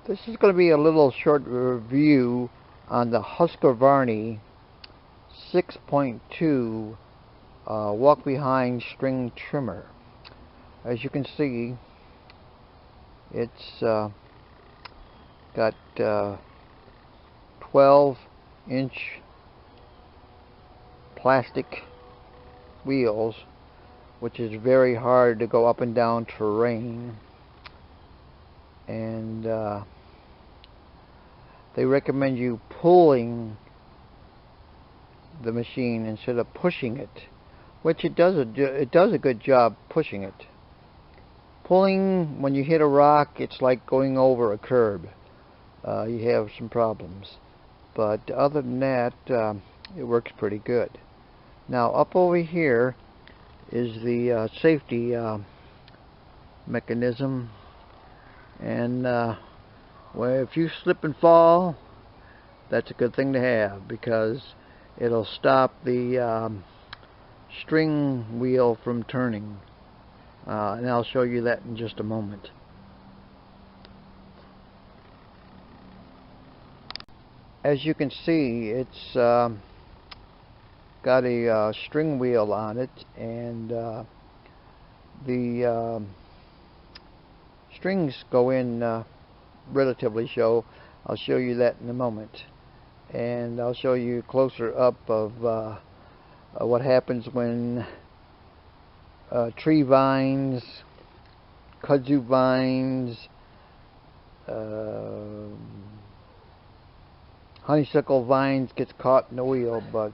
This is going to be a little short review on the Husqvarna 6.2 walk behind string trimmer. As you can see, it's got 12-inch plastic wheels, which is very hard to go up and down terrain, and they recommend you pulling the machine instead of pushing it, which it does a good job pushing it. Pulling, when you hit a rock, it's like going over a curb. You have some problems, but other than that, it works pretty good. Now up over here is the safety mechanism, and well, if you slip and fall, that's a good thing to have, because it'll stop the string wheel from turning, and I'll show you that in just a moment. As you can see, it's got a string wheel on it, and the strings go in relatively show. I'll show you that in a moment, and I'll show you closer up of what happens when tree vines, kudzu vines, honeysuckle vines gets caught in the wheel. But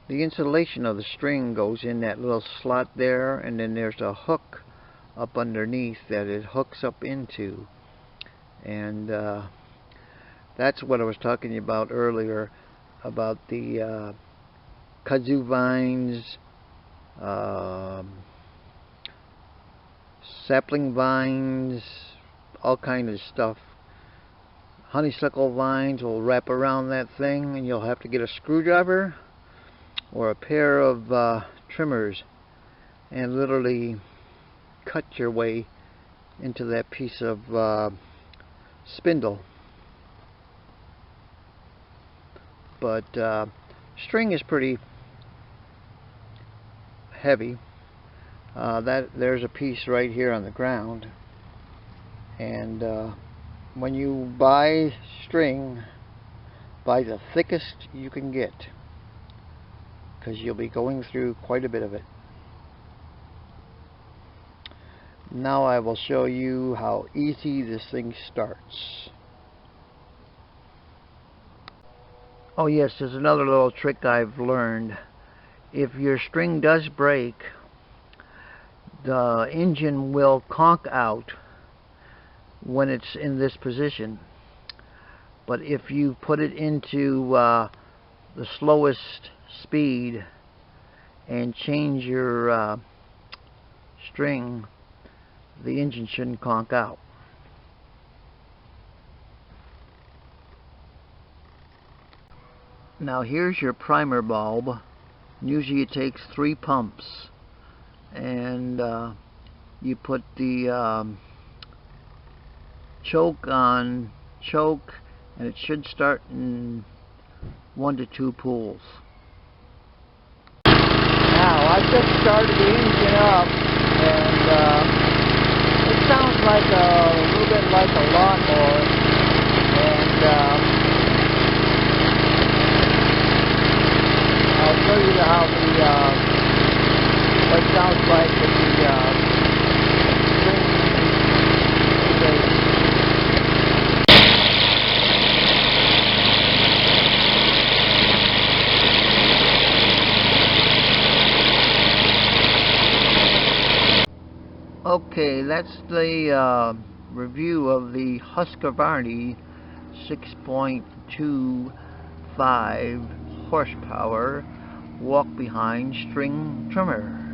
the insulation of the string goes in that little slot there, and then there's a hook up underneath that it hooks up into, and that's what I was talking about earlier, about the kudzu vines, sapling vines, all kinds of stuff. Honeysuckle vines will wrap around that thing, and you'll have to get a screwdriver or a pair of trimmers and literally cut your way into that piece of spindle. But string is pretty heavy. There's a piece right here on the ground, and when you buy string, buy the thickest you can get, because you'll be going through quite a bit of it. Now I will show you how easy this thing starts. Oh yes, there's another little trick I've learned. If your string does break, the engine will conk out when it's in this position. But if you put it into the slowest speed and change your string, the engine shouldn't conk out. Now here's your primer bulb. Usually it takes 3 pumps, and you put the choke on choke, and it should start in 1 to 2 pulls. Now I just started the engine up, and it sounds like a little bit like a lawnmower, and I'll show you how what it sounds like with the string. Okay, that's the review of the Husqvarna 6.25 horsepower walk behind string trimmer.